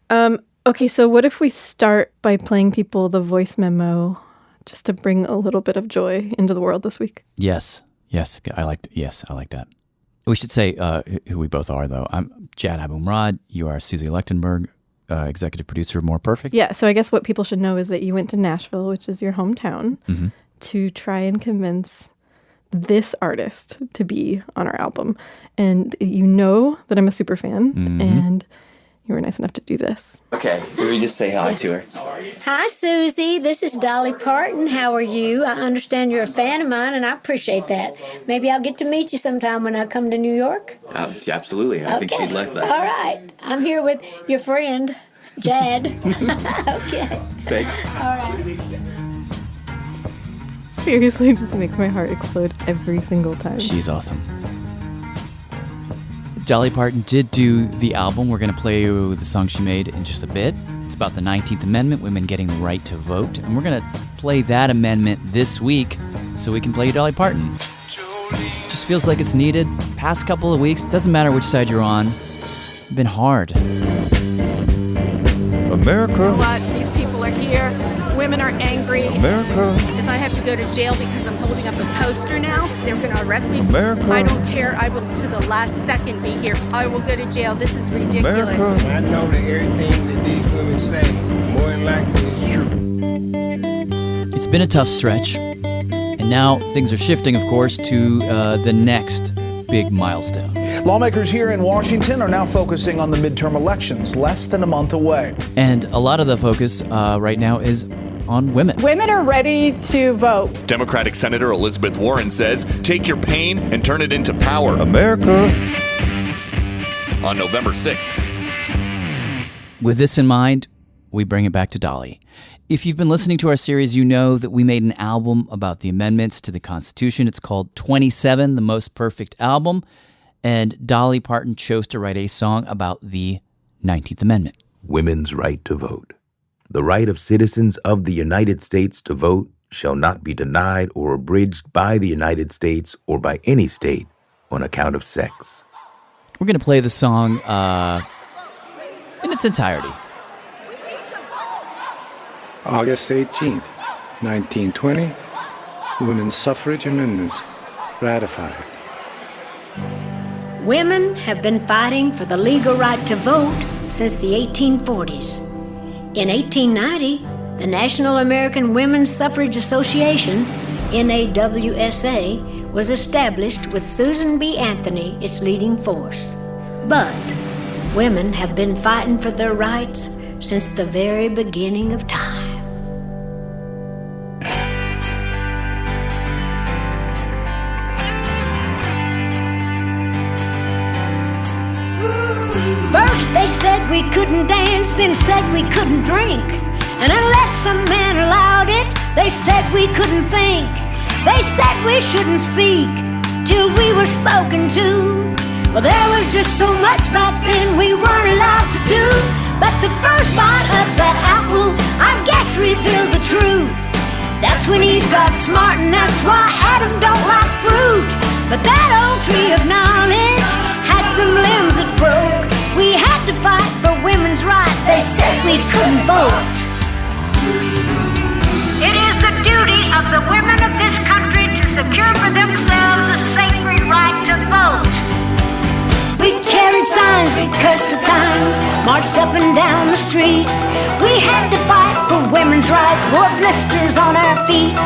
Okay, so what if we start by playing people the voice memo just to bring a little bit of joy into the world this week? Yes, I like that. We should say who we both are, though. I'm Jad Abumrad. You are Susie Lechtenberg, executive producer of More Perfect. Yeah, so I guess what people should know is that you went to Nashville, which is your hometown, to try and convince this artist to be on our album. And you know that I'm a super fan, and you were nice enough to do this. Okay, can we just say hi to her? Hi, Susie. This is Dolly Parton. How are you? I understand you're a fan of mine, and I appreciate that. Maybe I'll get to meet you sometime when I come to New York. Absolutely. I think she'd like that. All right. I'm here with your friend, Jad. Okay. Thanks. All right. Seriously, it just makes my heart explode every single time. She's awesome. Dolly Parton did do the album. We're going to play you the song she made in just a bit. It's about the 19th Amendment, women getting the right to vote. And we're going to play that amendment this week so we can play you Dolly Parton. Just feels like it's needed. Past couple of weeks, doesn't matter which side you're on, it's been hard. America. You know what? These people are here. Women are angry. America. If I have to go to jail because I'm holding up a poster now, they're going to arrest me. America. I don't care. I will, to the last second, be here. I will go to jail. This is ridiculous. America. I know that everything that these women say, more than likely is true. It's been a tough stretch, and now things are shifting, of course, to the next big milestone. Lawmakers here in Washington are now focusing on the midterm elections, less than a month away. And a lot of the focus right now is on women. Women are ready to vote. Democratic Senator Elizabeth Warren says, take your pain and turn it into power. America. On November 6th. With this in mind, we bring it back to Dolly. If you've been listening to our series, you know that we made an album about the amendments to the Constitution. It's called 27, the Most Perfect Album. And Dolly Parton chose to write a song about the 19th Amendment. Women's right to vote. The right of citizens of the United States to vote shall not be denied or abridged by the United States or by any state on account of sex. We're going to play the song in its entirety. August 18th, 1920, Women's Suffrage Amendment ratified. Women have been fighting for the legal right to vote since the 1840s. In 1890, the National American Women's Suffrage Association, NAWSA, was established with Susan B. Anthony its leading force. But women have been fighting for their rights since the very beginning of time. First they said we couldn't dance, then said we couldn't drink. And unless some man allowed it, they said we couldn't think. They said we shouldn't speak till we were spoken to. Well, there was just so much back then we weren't allowed to do. But the first bite of that apple, I guess, revealed the truth. That's when Eve got smart, and that's why Adam don't like fruit. But that old tree of knowledge had some limbs that broke. We had to fight for women's rights. They said we couldn't vote. It is the duty of the women of this country to secure for themselves the sacred right to vote. We carried signs, we cursed the times, marched up and down the streets. We had to fight for women's rights, wore blisters on our feet.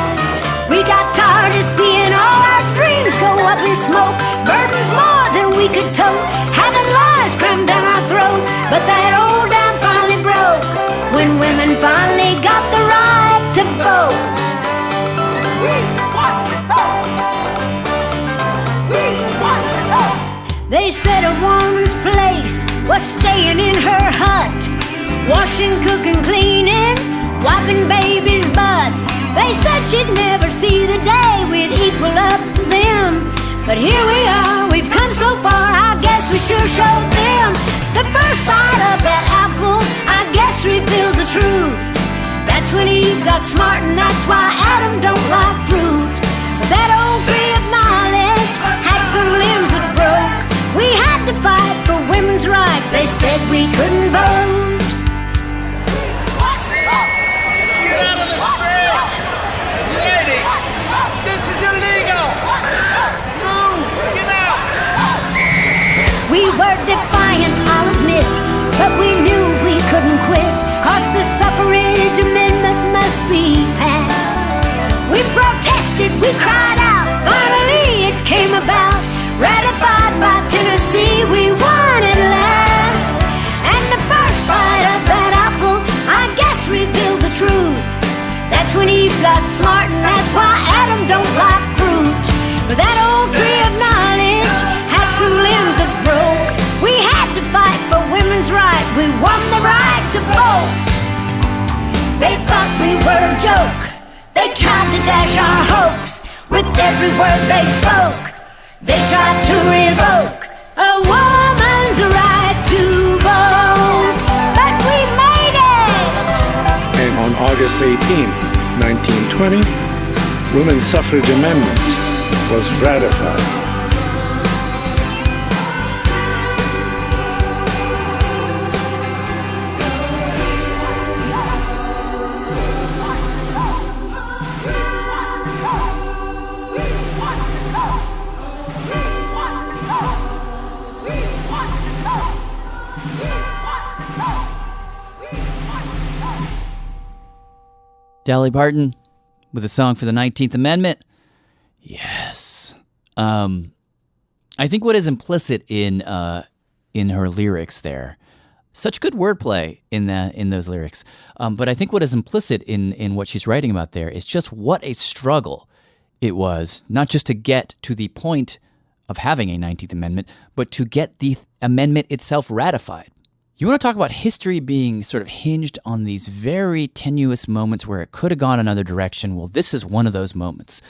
We got tired of seeing all our dreams go up in smoke. Burdens more than we could tote, having lies crammed down our throats. But that old dam finally broke when women finally got the right to vote. We want to vote. We want to vote. They said a woman's place was staying in her hut, washing, cooking, cleaning, wiping babies' butts. They said she'd never see the day we'd equal up to them. But here we are, we've come so far, I guess we sure showed them. The first bite of that apple, I guess, revealed the truth. That's when Eve got smart, and that's why Adam don't like fruit. But that old tree of knowledge had some limbs that broke. We had to fight for women's rights. They said we couldn't vote. not smart, and that's why Adam don't like fruit. But that old tree of knowledge had some limbs that broke. We had to fight for women's right. We won the right to vote. They thought we were a joke. They tried to dash our hopes with every word they spoke. They tried to revoke a woman's right to vote. But we made it! And on August 18th, 1920, Women's Suffrage Amendment was ratified. Dolly Parton with a song for the 19th Amendment. Yes. I think what is implicit in her lyrics there, such good wordplay in those lyrics, but I think what is implicit in what she's writing about there is just what a struggle it was, not just to get to the point of having a 19th Amendment, but to get the amendment itself ratified. You want to talk about history being sort of hinged on these very tenuous moments where it could have gone another direction? Well, this is one of those moments.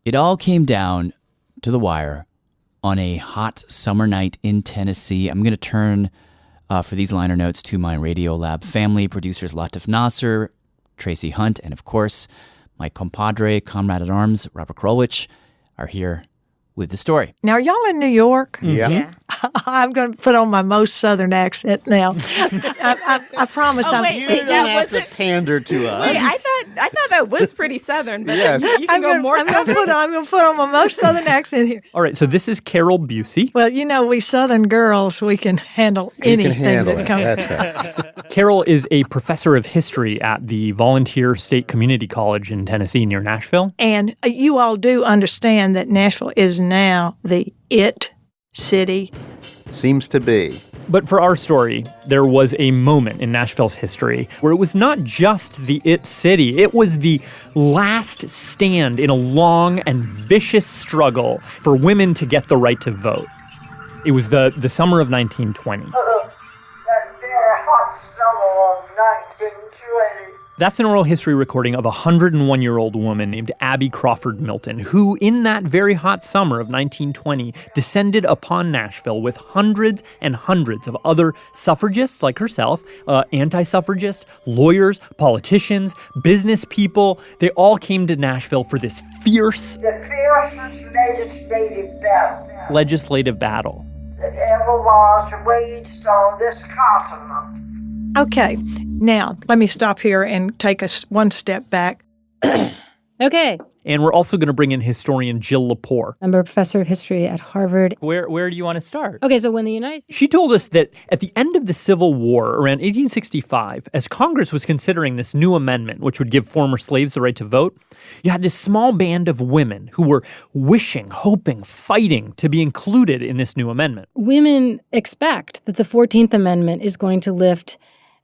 It all came down to the wire on a hot summer night in Tennessee. I'm going to turn for these liner notes to my Radiolab family, producers Latif Nasser, Tracy Hunt, and of course, my compadre, comrade at arms, Robert Krulwich, are here with the story. Now, are y'all in New York? Yeah. I'm going to put on my most Southern accent now. I promise. You don't have to pander to us. Wait, I thought that was pretty Southern, but Yes. you can go more Southern. I'm going to put on my most Southern accent here. All right, so this is Carol Busey. Well, you know, we Southern girls, we can handle anything that comes. That's right. Carol is a professor of history at the Volunteer State Community College in Tennessee near Nashville. And you all do understand that Nashville is now the it city. Seems to be. But for our story, there was a moment in Nashville's history where it was not just the it city, it was the last stand in a long and vicious struggle for women to get the right to vote. It was the summer of 1920. That very hot summer of 1920. That's an oral history recording of a 101-year-old woman named Abby Crawford Milton, who in that very hot summer of 1920 descended upon Nashville with hundreds and hundreds of other suffragists like herself, anti-suffragists, lawyers, politicians, business people. They all came to Nashville for this fiercest legislative battle that ever was waged on this continent. Okay, now let me stop here and take us one step back. Okay. And we're also going to bring in historian Jill Lepore. I'm a professor of history at Harvard. Where do you want to start? Okay, so when the United States... She told us that at the end of the Civil War, around 1865, as Congress was considering this new amendment, which would give former slaves the right to vote, you had this small band of women who were wishing, hoping, fighting to be included in this new amendment. Women expect that the 14th Amendment is going to lift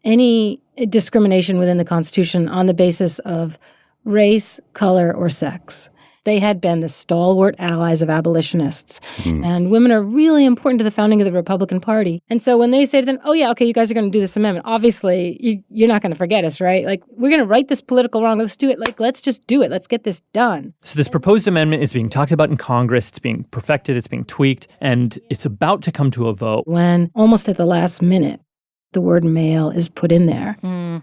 any discrimination within the Constitution on the basis of race, color, or sex. They had been the stalwart allies of abolitionists. And women are really important to the founding of the Republican Party. And so when they say to them, oh, yeah, okay, you guys are going to do this amendment, obviously, you're not going to forget us, right? Like, we're going to right this political wrong. Let's do it. Like, let's just do it. Let's get this done. So this proposed amendment is being talked about in Congress. It's being perfected. It's being tweaked. And it's about to come to a vote. When, almost at the last minute, the word male is put in there.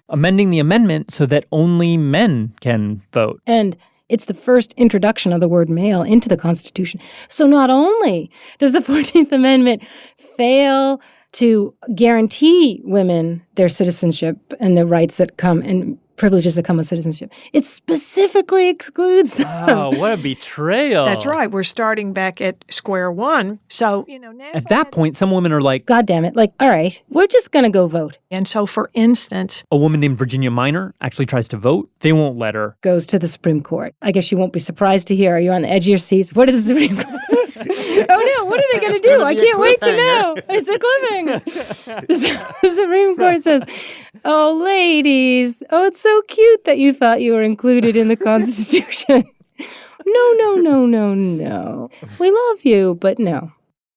Amending the amendment so that only men can vote. And it's the first introduction of the word male into the Constitution. So not only does the 14th Amendment fail to guarantee women their citizenship and the rights that come and privileges that come with citizenship, it specifically excludes them. Oh, what a betrayal. That's right. We're starting back at square one. So, now... At that point, some women are like, God damn it. Like, all right, we're just going to go vote. And so, for instance... A woman named Virginia Minor actually tries to vote. They won't let her. Goes to the Supreme Court. I guess you won't be surprised to hear. Are you on the edge of your seats? What did the Supreme Court... Oh no, what are they going to do? I can't wait to know. It's a cliffhanger. The Supreme Court says, oh, ladies, oh, it's so cute that you thought you were included in the Constitution. No. We love you, but no.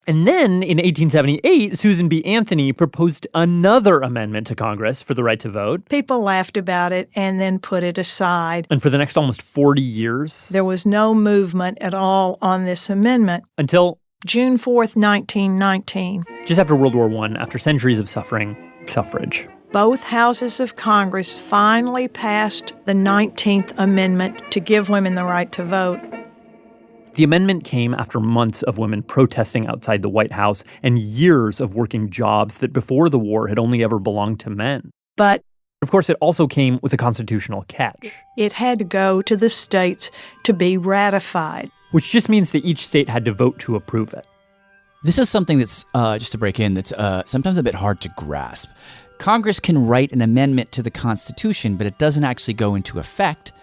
And then in 1878, Susan B. Anthony proposed another amendment to Congress for the right to vote. People laughed about it and then put it aside. And for the next almost 40 years, there was no movement at all on this amendment. Until June 4th, 1919. Just after World War I, after centuries of suffering, suffrage. Both houses of Congress finally passed the 19th Amendment to give women the right to vote. The amendment came after months of women protesting outside the White House and years of working jobs that before the war had only ever belonged to men. But, of course, it also came with a constitutional catch. It had to go to the states to be ratified. Which just means that each state had to vote to approve it. This is something that's, just to break in, that's sometimes a bit hard to grasp. Congress can write an amendment to the Constitution, but it doesn't actually go into effect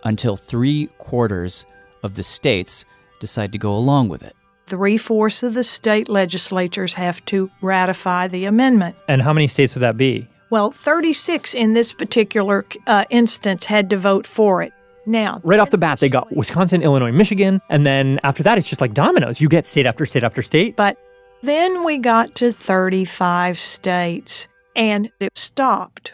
until 3/4 of the states decide to go along with it. 3/4 of the state legislatures have to ratify the amendment. And how many states would that be? Well, 36 in this particular instance had to vote for it. Now, right off the bat, they got Wisconsin, Illinois, Michigan, and then after that, it's just like dominoes. You get state after state after state. But then we got to 35 states, and it stopped.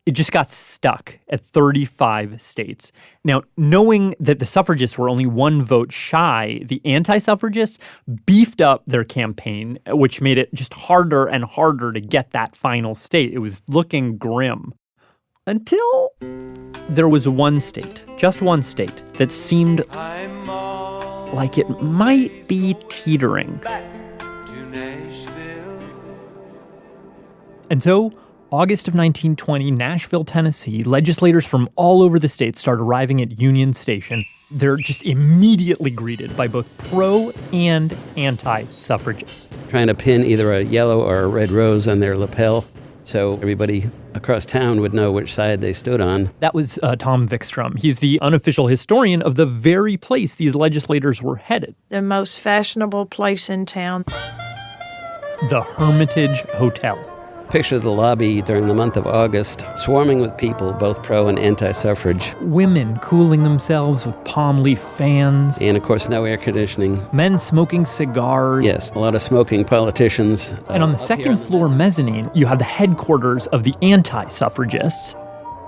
It just got stuck at 35 states. Now, knowing that the suffragists were only one vote shy, the anti-suffragists beefed up their campaign, which made it just harder and harder to get that final state. It was looking grim. Until there was one state, just one state, that seemed like it might be teetering. And so, August of 1920, Nashville, Tennessee, legislators from all over the state start arriving at Union Station. They're just immediately greeted by both pro and anti-suffragists. Trying to pin either a yellow or a red rose on their lapel so everybody across town would know which side they stood on. That was Tom Vikstrom. He's the unofficial historian of the very place these legislators were headed. The most fashionable place in town. The Hermitage Hotel. Picture the lobby during the month of August, swarming with people, both pro and anti-suffrage. Women cooling themselves with palm leaf fans. And, of course, no air conditioning. Men smoking cigars. Yes, a lot of smoking politicians. And on the second floor mezzanine, you have the headquarters of the anti-suffragists.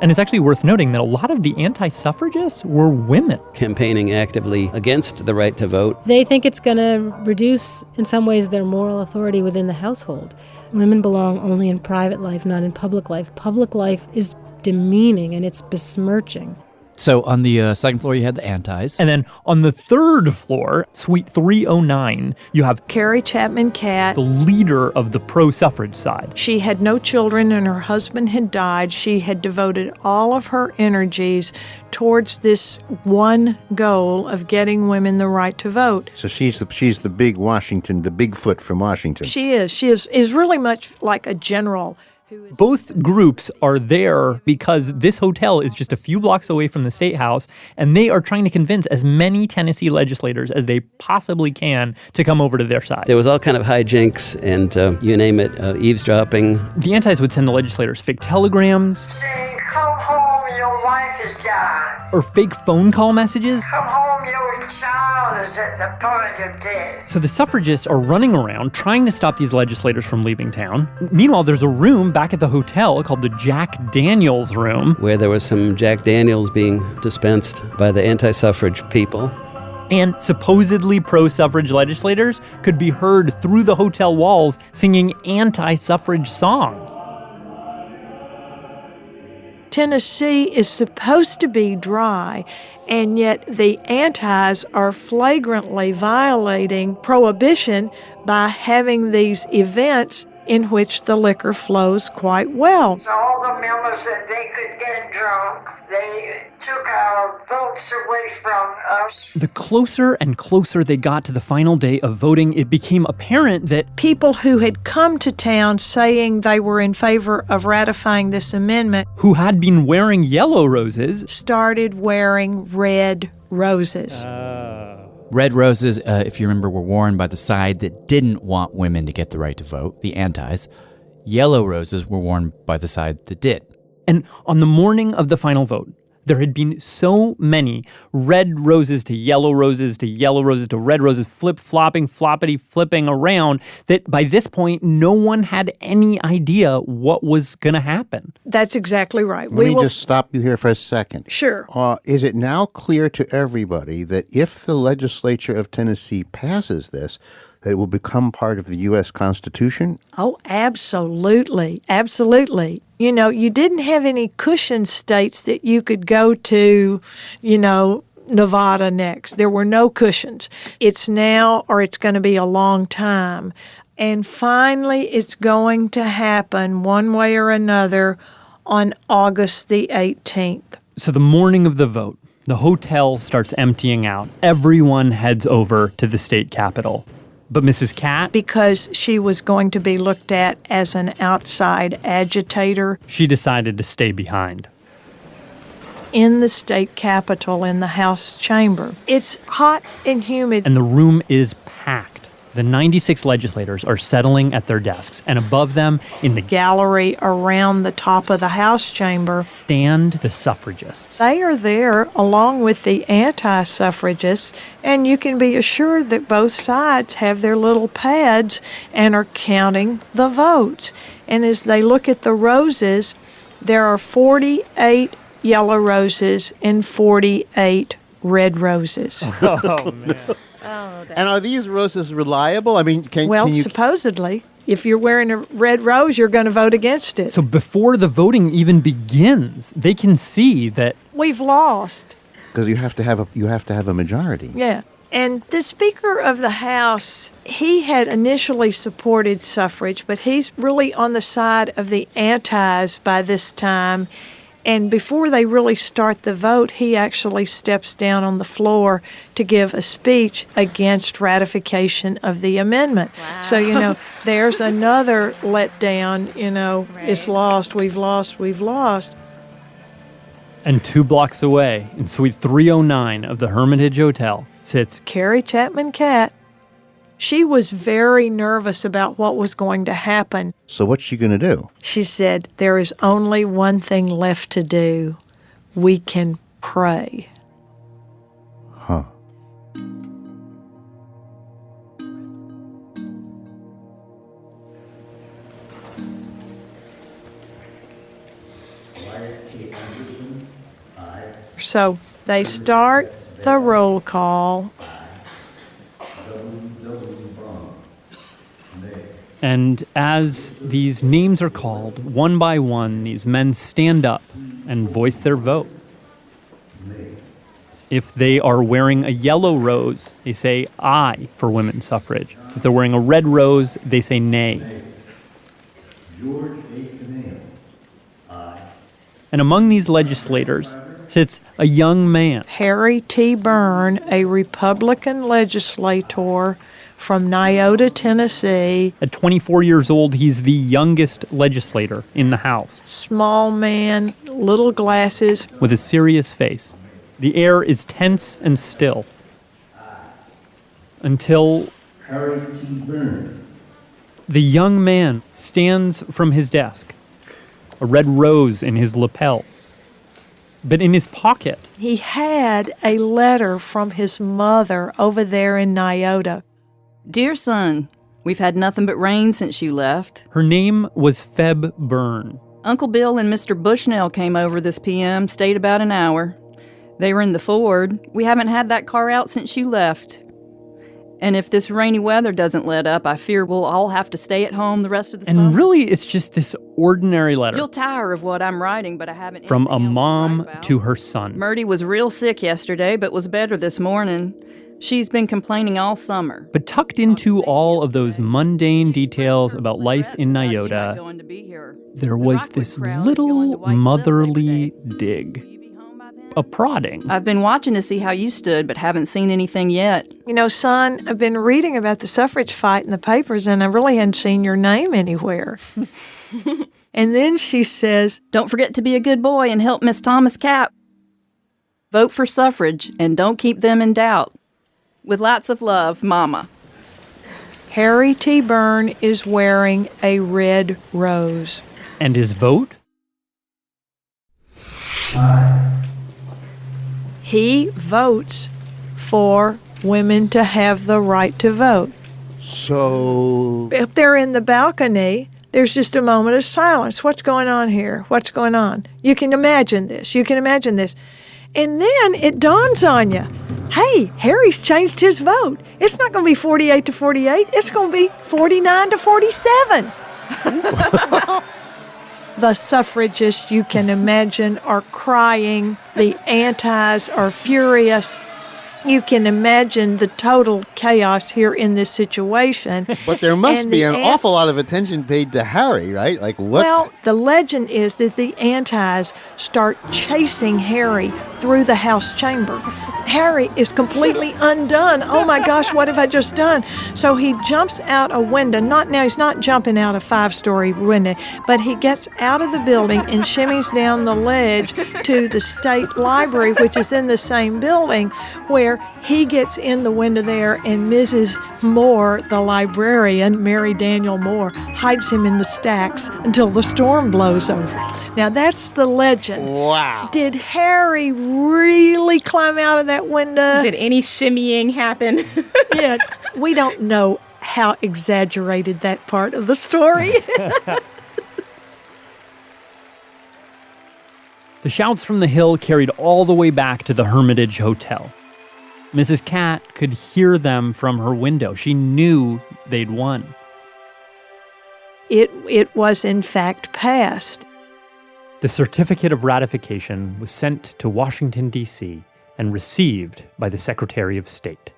And it's actually worth noting that a lot of the anti-suffragists were women. Campaigning actively against the right to vote. They think it's going to reduce, in some ways, their moral authority within the household. Women belong only in private life, not in public life. Public life is demeaning and it's besmirching. So on the second floor, you had the antis. And then on the third floor, suite 309, you have Carrie Chapman Catt, the leader of the pro-suffrage side. She had no children and her husband had died. She had devoted all of her energies towards this one goal of getting women the right to vote. So she's the big Washington, the Bigfoot from Washington. She is really much like a general. Both groups are there because this hotel is just a few blocks away from the State House, and they are trying to convince as many Tennessee legislators as they possibly can to come over to their side. There was all kind of hijinks and, you name it, eavesdropping. The antis would send the legislators fake telegrams. Saying, come home, your wife is died. Or fake phone call messages. Come home, your child is at the point of death. So the suffragists are running around trying to stop these legislators from leaving town. Meanwhile, there's a room back at the hotel called the Jack Daniels Room, where there was some Jack Daniels being dispensed by the anti-suffrage people. And supposedly pro-suffrage legislators could be heard through the hotel walls singing anti-suffrage songs. Tennessee is supposed to be dry, and yet the antis are flagrantly violating prohibition by having these events in which the liquor flows quite well. So all the members that they could get drunk, they took our votes away from us. The closer and closer they got to the final day of voting, it became apparent that people who had come to town saying they were in favor of ratifying this amendment, who had been wearing yellow roses, started wearing red roses. Red roses, if you remember, were worn by the side that didn't want women to get the right to vote, the antis. Yellow roses were worn by the side that did. And on the morning of the final vote, there had been so many red roses to yellow roses to yellow roses to red roses, flip-flopping, floppity-flipping around, that by this point, no one had any idea what was going to happen. That's exactly right. Let me just stop you here for a second. Sure. Is it now clear to everybody that if the legislature of Tennessee passes this, that it will become part of the U.S. Constitution? Oh, absolutely. Absolutely. You know, you didn't have any cushion states that you could go to, Nevada next. There were no cushions. It's now or it's going to be a long time. And finally, it's going to happen one way or another on August the 18th. So the morning of the vote, the hotel starts emptying out. Everyone heads over to the state capitol. But Mrs. Catt? Because she was going to be looked at as an outside agitator. She decided to stay behind. In the state capitol, in the House chamber. It's hot and humid. And the room is packed. The 96 legislators are settling at their desks, and above them, in the gallery around the top of the House chamber, stand the suffragists. They are there along with the anti-suffragists, and you can be assured that both sides have their little pads and are counting the votes. And as they look at the roses, there are 48 yellow roses and 48 red roses. Oh, man. And are these roses reliable? I mean, can you... supposedly. If you're wearing a red rose, you're going to vote against it. So before the voting even begins, they can see that we've lost. Because you have to have a majority. Yeah. And the Speaker of the House, he had initially supported suffrage, but he's really on the side of the antis by this time. And before they really start the vote, he actually steps down on the floor to give a speech against ratification of the amendment. Wow. So, there's another letdown, right. It's lost, we've lost. And 2 blocks away, in suite 309 of the Hermitage Hotel, sits Carrie Chapman Catt. She was very nervous about what was going to happen. So what's she going to do? She said, there is only one thing left to do. We can pray. Huh. So they start the roll call. And as these names are called, one by one, these men stand up and voice their vote. If they are wearing a yellow rose, they say aye for women's suffrage. If they're wearing a red rose, they say nay. George A. Canale, aye. And among these legislators sits a young man. Harry T. Byrne, a Republican legislator from Nyota, Tennessee. At 24 years old, he's the youngest legislator in the House. Small man, little glasses. With a serious face. The air is tense and still. Until Harry T. Byrne. The young man stands from his desk, a red rose in his lapel. But in his pocket, he had a letter from his mother over there in Nyota. Dear son, we've had nothing but rain since you left. Her name was Feb Byrne. Uncle Bill and Mr. Bushnell came over this PM, stayed about an hour. They were in the Ford. We haven't had that car out since you left. And if this rainy weather doesn't let up, I fear we'll all have to stay at home the rest of the summer. And really, it's just this ordinary letter. You'll tire of what I'm writing, but I haven't... From a mom to her son. Murdy was real sick yesterday, but was better this morning. She's been complaining all summer. But tucked into all of those mundane details about life in Nyota, there was this little motherly dig. A prodding. I've been watching to see how you stood, but haven't seen anything yet. Son, I've been reading about the suffrage fight in the papers, and I really hadn't seen your name anywhere. And then she says, don't forget to be a good boy and help Miss Thomas Catt. Vote for suffrage, and don't keep them in doubt. With lots of love, Mama. Harry T. Byrne is wearing a red rose. And his vote? He votes for women to have the right to vote. So Up there in the balcony, there's just a moment of silence. What's going on here? What's going on? You can imagine this. And then it dawns on you, hey, Harry's changed his vote. It's not going to be 48 to 48. It's going to be 49 to 47. The suffragists, you can imagine, are crying. The antis are furious. You can imagine the total chaos here in this situation. But there must be an awful lot of attention paid to Harry, right? Like what? Well, the legend is that the antis start chasing Harry through the House chamber. Harry is completely undone. Oh my gosh, what have I just done? So he jumps out a window. He's not jumping out a 5-story window, but he gets out of the building and shimmies down the ledge to the State Library, which is in the same building, where he gets in the window there, and Mrs. Moore, the librarian, Mary Daniel Moore, hides him in the stacks until the storm blows over. Now, that's the legend. Wow. Did Harry really climb out of that window? Did any shimmying happen? Yeah, we don't know how exaggerated that part of the story is. The shouts from the hill carried all the way back to the Hermitage Hotel. Mrs. Cat could hear them from her window. She knew they'd won. It was, in fact, passed. The certificate of ratification was sent to Washington, D.C., and received by the Secretary of State.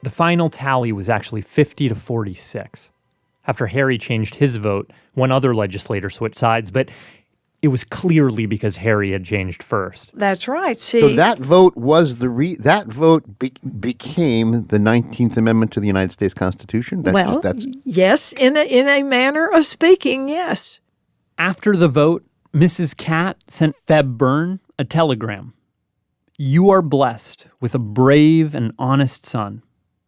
The final tally was actually 50 to 46. After Harry changed his vote, one other legislator switched sides, but it was clearly because Harry had changed first. That's right. See, so that vote was became the 19th Amendment to the United States Constitution? Yes, in a manner of speaking, yes. After the vote, Mrs. Cat sent Feb Byrne a telegram. You are blessed with a brave and honest son.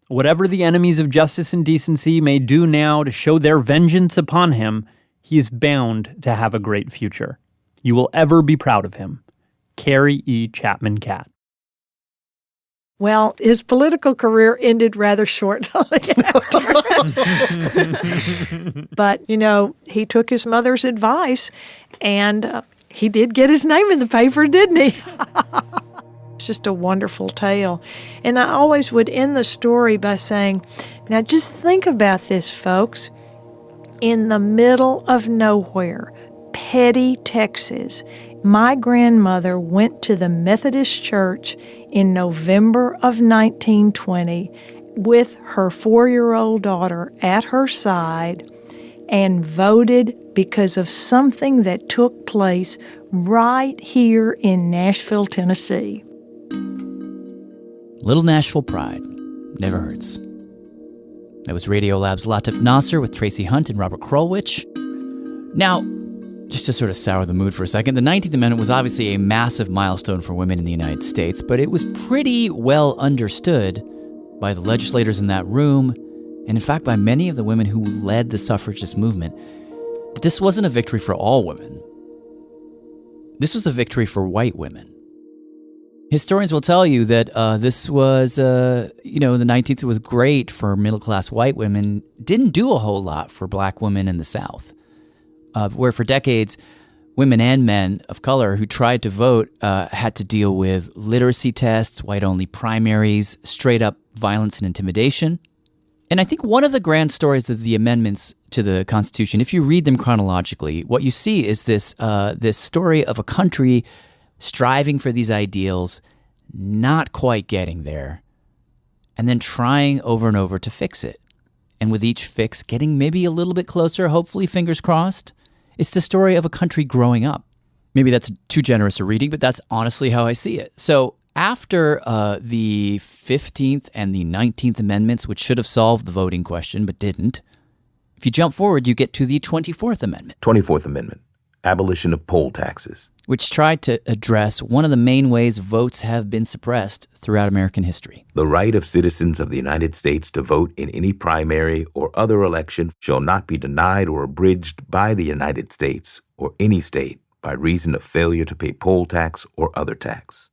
Whatever the enemies of justice and decency may do now to show their vengeance upon him, he is bound to have a great future. You will ever be proud of him. Carrie E. Chapman Cat. Well, his political career ended rather shortly after. But, he took his mother's advice, and he did get his name in the paper, didn't he? It's just a wonderful tale. And I always would end the story by saying, now just think about this, folks. In the middle of nowhere, Petty, Texas, my grandmother went to the Methodist Church in November of 1920 with her 4-year-old daughter at her side and voted because of something that took place right here in Nashville, Tennessee. Little Nashville pride never hurts. That was Radiolab's Latif Nasser with Tracy Hunt and Robert Krulwich. Now, just to sort of sour the mood for a second, the 19th Amendment was obviously a massive milestone for women in the United States, but it was pretty well understood by the legislators in that room, and in fact by many of the women who led the suffragist movement, that this wasn't a victory for all women. This was a victory for white women. Historians will tell you that this was, the 19th was great for middle-class white women, didn't do a whole lot for black women in the South, where for decades, women and men of color who tried to vote had to deal with literacy tests, white-only primaries, straight-up violence and intimidation. And I think one of the grand stories of the amendments to the Constitution, if you read them chronologically, what you see is this story of a country striving for these ideals, not quite getting there, and then trying over and over to fix it. And with each fix, getting maybe a little bit closer, hopefully, fingers crossed. It's the story of a country growing up. Maybe that's too generous a reading, but that's honestly how I see it. So after the 15th and the 19th Amendments, which should have solved the voting question but didn't, if you jump forward, you get to the 24th Amendment. 24th Amendment. Abolition of poll taxes. which tried to address one of the main ways votes have been suppressed throughout American history. The right of citizens of the United States to vote in any primary or other election shall not be denied or abridged by the United States or any state by reason of failure to pay poll tax or other tax.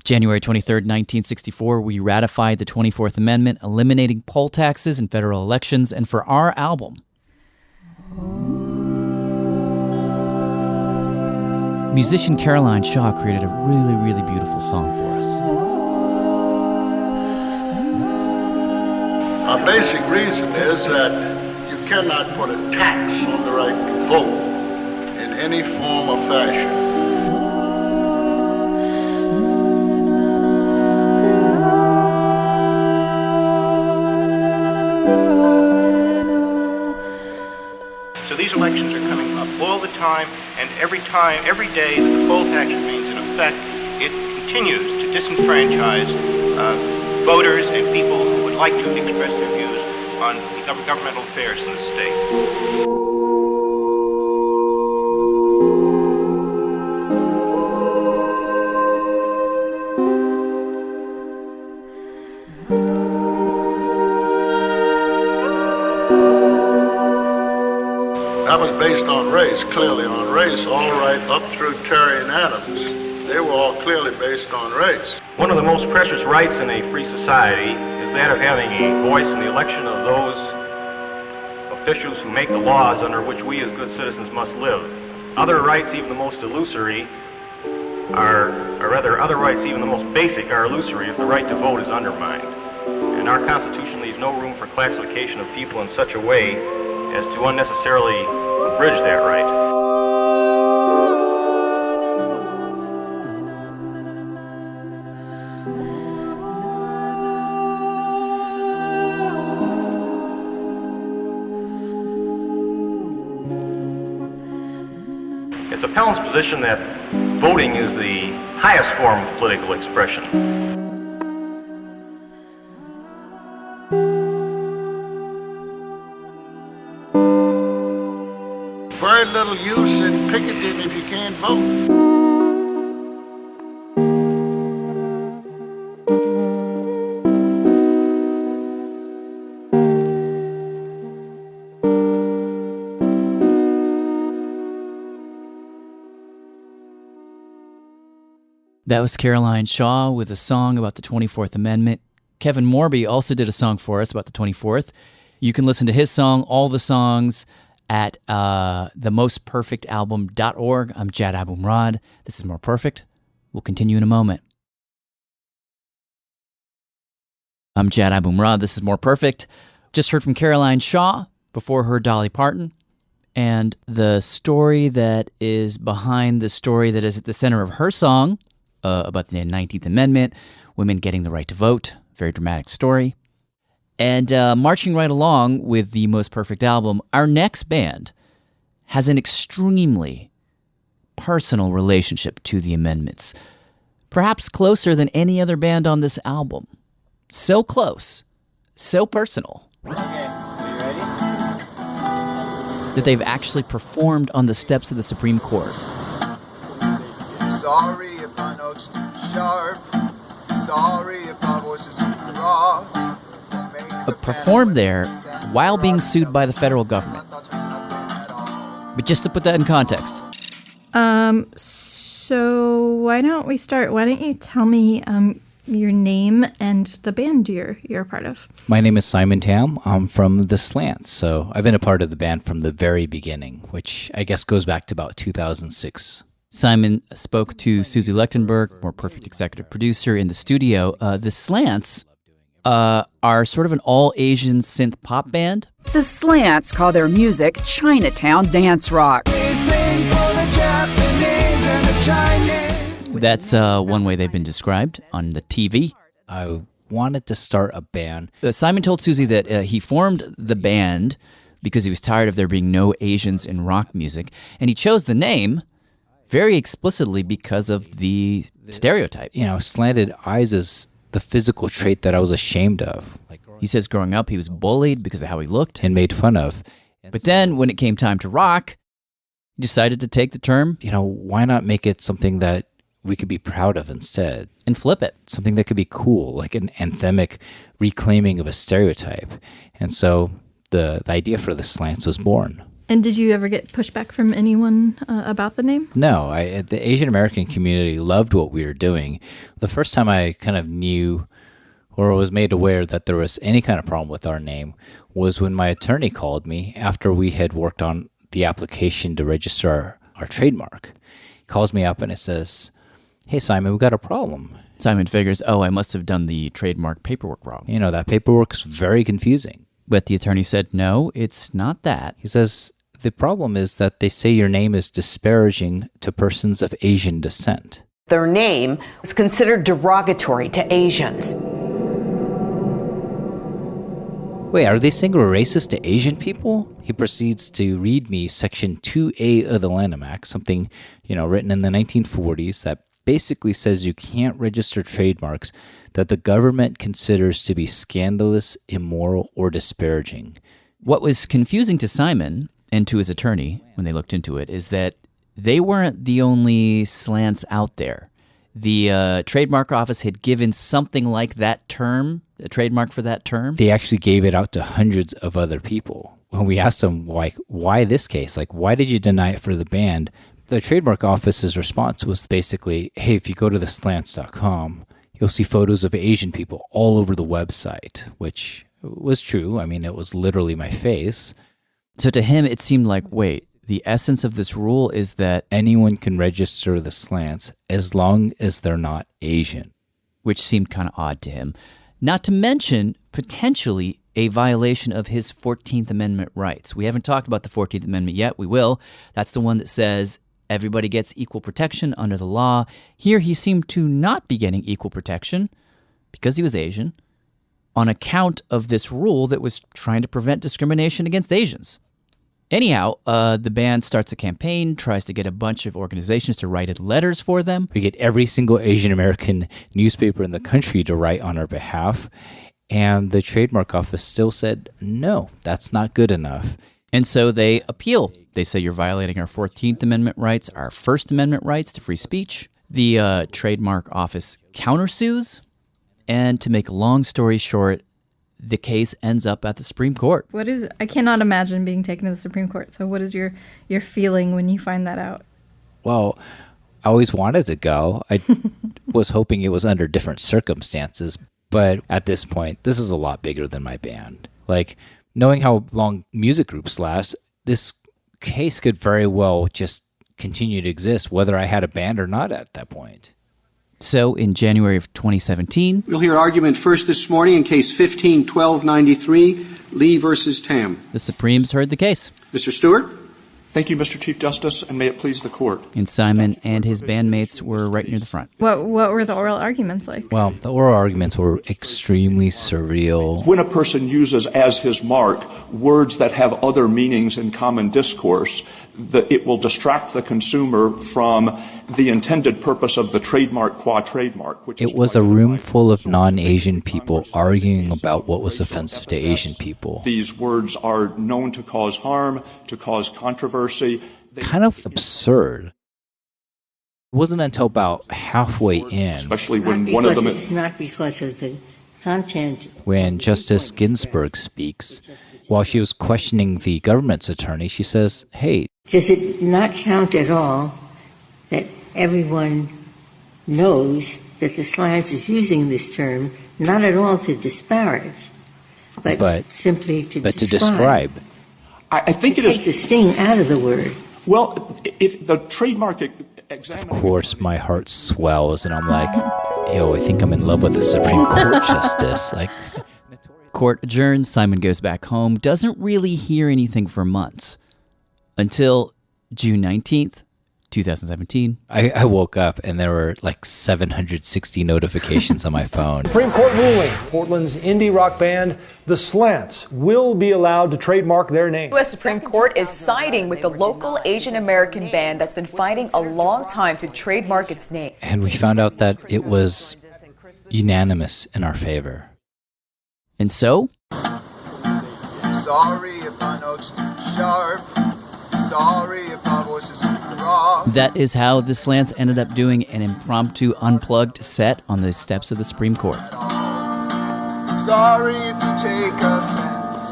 January 23rd, 1964, we ratified the 24th Amendment, eliminating poll taxes in federal elections. And for our album, musician Caroline Shaw created a really, really beautiful song for us. Our basic reason is that you cannot put a tax on the right to vote in any form or fashion. So these elections are coming up all the time, and every day that the poll tax remains in effect, it continues to disenfranchise voters and people who would like to express their views on governmental affairs in the state. That was based on race, clearly on race, all right up through Terry and Adams. They were all clearly based on race. One of the most precious rights in a free society is that of having a voice in the election of those officials who make the laws under which we as good citizens must live. Other rights, even the most illusory, other rights, even the most basic, are illusory if the right to vote is undermined. And our Constitution leaves no room for classification of people in such a way as to unnecessarily abridge that right. It's appellant's position that voting is the highest form of political expression. Very little use in picketing if you can't vote. That was Caroline Shaw with a song about the 24th Amendment. Kevin Morby also did a song for us about the 24th. You can listen to his song, all the songs, at themostperfectalbum.org. I'm Jad Abumrad. This is More Perfect. We'll continue in a moment. I'm Jad Abumrad. This is More Perfect. Just heard from Caroline Shaw, before her Dolly Parton, and the story that is behind the story that is at the center of her song about the 19th Amendment, women getting the right to vote. Very dramatic story. And marching right along with the Most Perfect album, our next band has an extremely personal relationship to the amendments. Perhaps closer than any other band on this album. So close, so personal, that they've actually performed on the steps of the Supreme Court. Sorry if my note's too sharp. Sorry if my voice is too raw. Performed there while being sued by the federal government. But just to put that in context. So why don't we start? Why don't you tell me your name and the band you're a part of? My name is Simon Tam. I'm from The Slants. So I've been a part of the band from the very beginning, which I guess goes back to about 2006. Simon spoke to Susie Lechtenberg, More Perfect executive producer, in the studio. The Slants are sort of an all-Asian synth pop band. The Slants call their music Chinatown dance rock. That's one way they've been described on the TV. I wanted to start a band. Simon told Susie that he formed the band because he was tired of there being no Asians in rock music, and he chose the name very explicitly because of the stereotype. You know, slanted eyes is the physical trait that I was ashamed of. He says growing up, he was bullied because of how he looked. And made fun of. But then when it came time to rock, He decided to take the term. Why not make it something that we could be proud of instead? And flip it. Something that could be cool, like an anthemic reclaiming of a stereotype. And so the idea for the slants was born. And did you ever get pushback from anyone about the name? No, the Asian American community loved what we were doing. The first time I kind of knew or was made aware that there was any kind of problem with our name was when my attorney called me after we had worked on the application to register our trademark. He calls me up and it says, "Hey, Simon, we got a problem." Simon figures, I must have done the trademark paperwork wrong. That paperwork's very confusing. But the attorney said, no, it's not that. He says, the problem is that they say your name is disparaging to persons of Asian descent. Their name is considered derogatory to Asians. Wait, are they saying we're racist to Asian people? He proceeds to read me Section 2A of the Lanham Act, something, written in the 1940s that basically says you can't register trademarks that the government considers to be scandalous, immoral, or disparaging. What was confusing to Simon and to his attorney when they looked into it is that they weren't the only slants out there. The trademark office had given something like that term, a trademark for that term. They actually gave it out to hundreds of other people. When we asked them, why this case? Why did you deny it for the band? The trademark office's response was basically, hey, if you go to theslants.com, you'll see photos of Asian people all over the website, which was true. I mean, it was literally my face. So to him, it seemed like, wait, the essence of this rule is that anyone can register the slants as long as they're not Asian. Which seemed kind of odd to him. Not to mention, potentially, a violation of his 14th Amendment rights. We haven't talked about the 14th Amendment yet. We will. That's the one that says everybody gets equal protection under the law. Here, he seemed to not be getting equal protection because he was Asian on account of this rule that was trying to prevent discrimination against Asians. Anyhow, the band starts a campaign, tries to get a bunch of organizations to write letters for them. We get every single Asian American newspaper in the country to write on our behalf. And the trademark office still said, no, that's not good enough. And so they appeal. They say you're violating our 14th Amendment rights, our First Amendment rights to free speech. The trademark office countersues. And to make a long story short, the case ends up at the Supreme Court. I cannot imagine being taken to the Supreme Court. So what is your feeling when you find that out? Well, I always wanted to go. I was hoping it was under different circumstances. But at this point, this is a lot bigger than my band. Knowing how long music groups last, this case could very well just continue to exist, whether I had a band or not at that point. So in January of 2017... We'll hear argument first this morning in Case 15-1293, Lee versus Tam. The Supremes heard the case. Mr. Stewart? Thank you, Mr. Chief Justice, and may it please the Court. And Simon and his bandmates were right near the front. What were the oral arguments like? Well, the oral arguments were extremely surreal. When a person uses as his mark words that have other meanings in common discourse, it will distract the consumer from the intended purpose of the trademark qua trademark. It was a room full of non-Asian people arguing about what was offensive to Asian people. These words are known to cause harm, to cause controversy. Kind of absurd. It wasn't until about halfway in, especially when one of them is not because of the content. When Justice Ginsburg speaks, while she was questioning the government's attorney, she says, hey, does it not count at all that everyone knows that the Slants is using this term not at all to disparage, but simply to describe? I think it is. Take the sting out of the word. Well, if the trademark Of course, my heart swells, and I'm like, yo, I think I'm in love with a Supreme Court justice. Court adjourns, Simon goes back home, doesn't really hear anything for months. Until June 19th, 2017. I woke up and there were 760 notifications on my phone. Supreme Court ruling. Portland's indie rock band, The Slants, will be allowed to trademark their name. The U.S. Supreme Court is siding with the local Asian American band that's been fighting a long time to trademark its name. And we found out that it was unanimous in our favor. And so? Sorry if my note's too sharp. Sorry if my voice is raw. That is how the Slants ended up doing an impromptu unplugged set on the steps of the Supreme Court. Sorry if you take offense.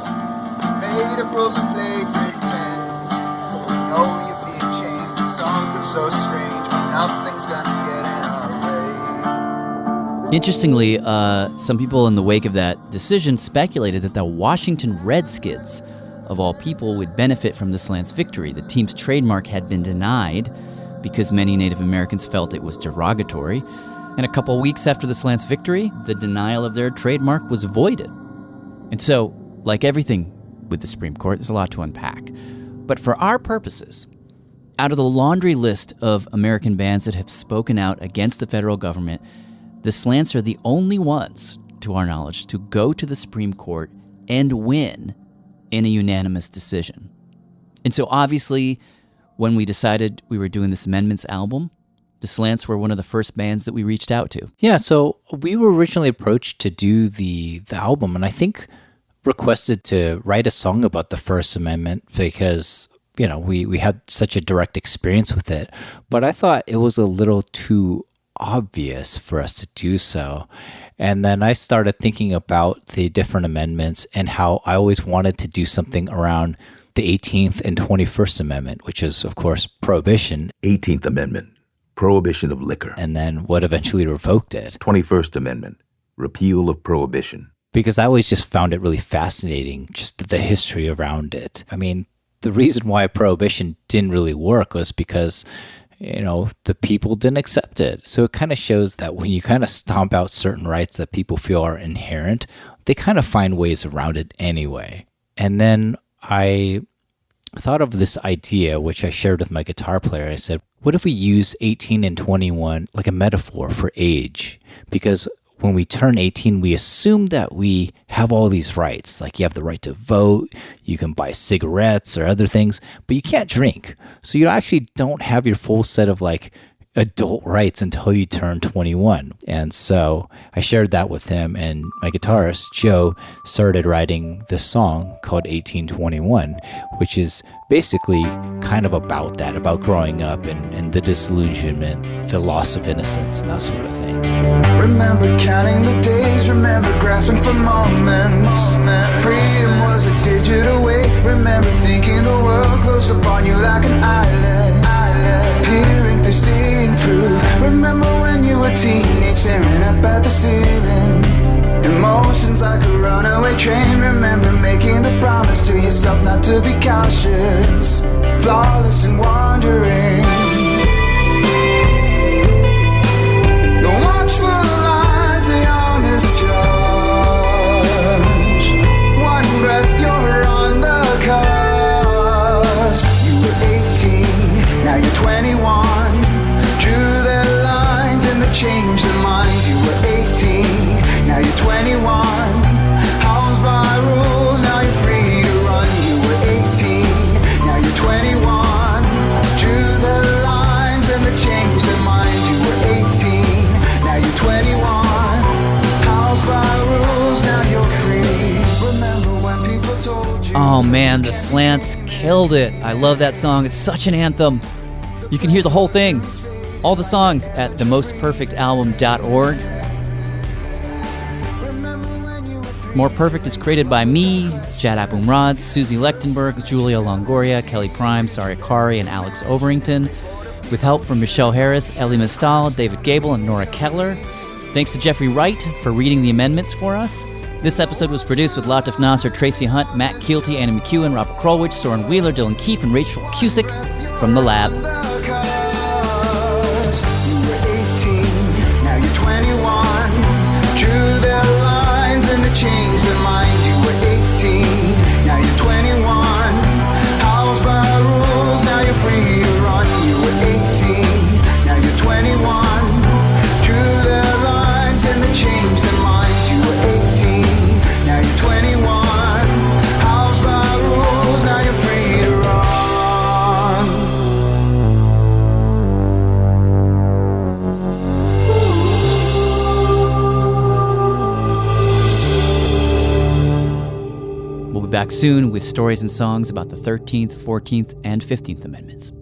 Made up rules and played pretend. But we know you feel change. Something so strange, but nothing's gonna get in our way. Interestingly, some people in the wake of that decision speculated that the Washington Redskins, of all people, would benefit from the Slants' victory. The team's trademark had been denied because many Native Americans felt it was derogatory. And a couple weeks after the Slants' victory, the denial of their trademark was voided. And so, like everything with the Supreme Court, there's a lot to unpack. But for our purposes, out of the laundry list of American bands that have spoken out against the federal government, the Slants are the only ones, to our knowledge, to go to the Supreme Court and win in a unanimous decision. And so obviously, when we decided we were doing this amendments album, the Slants were one of the first bands that we reached out to. Yeah, so we were originally approached to do the album, and I think requested to write a song about the First Amendment because, you know, we had such a direct experience with it. But I thought it was a little too obvious for us to do so. And then I started thinking about the different amendments and how I always wanted to do something around the 18th and 21st Amendment, which is, of course, Prohibition. 18th Amendment, Prohibition of liquor. And then what eventually revoked it. 21st Amendment, Repeal of Prohibition. Because I always just found it really fascinating, just the history around it. I mean, the reason why Prohibition didn't really work was because, you know, the people didn't accept it. So it kind of shows that when you kind of stomp out certain rights that people feel are inherent, they kind of find ways around it anyway. And then I thought of this idea, which I shared with my guitar player. I said, what if we use 18 and 21 like a metaphor for age? Because when we turn 18, we assume that we have all these rights. Like you have the right to vote, you can buy cigarettes or other things, but you can't drink. So you actually don't have your full set of like adult rights until you turn 21. And so I shared that with him, and my guitarist, Joe, started writing this song called 1821, which is basically kind of about that, about growing up and the disillusionment, the loss of innocence, and that sort of thing. Remember counting the days, remember grasping for moments. Freedom was a digit away. Remember thinking the world close upon you like an island. Peering through, seeing proof. Remember when you were teenage, staring up at the ceiling. Emotions like a runaway train. Remember making the promise to yourself not to be cautious, flawless and wandering. The watchful eyes, they all misjudge. One breath, you're on the cusp. You were 18, now you're 21. Drew their lines and they changed their mind. You were 18, now you're 21. Housed by rules, now you're free to run. You were 18, now you're 21. Drew their lines and they changed their mind. You were 18, now you're 21. Housed by rules, now you're free. Remember when people told you. Oh man, the Slants killed it. I love that song. It's such an anthem. You can hear the whole thing, all the songs, at themostperfectalbum.org. More Perfect is created by me, Jad Abumrad, Susie Lechtenberg, Julia Longoria, Kelly Prime, Sari Akari, and Alex Overington, with help from Michelle Harris, Ellie Mistal, David Gable, and Nora Kettler. Thanks to Jeffrey Wright for reading the amendments for us. This episode was produced with Latif Nasser, Tracy Hunt, Matt Keelty, Anna McEwen, Robert Krolwich, Soren Wheeler, Dylan Keefe, and Rachel Cusick from The Lab. You were 18, now you're 21. Drew their lines and they changed their mind. You were 18, now you're 21. Housed by rules, now you're free to run. You were 18, now you're 21. Drew their lines and they changed their minds. You were 18, now you're 21. Housed by rules, now you're free to run. back soon with stories and songs about the 13th, 14th, and 15th Amendments.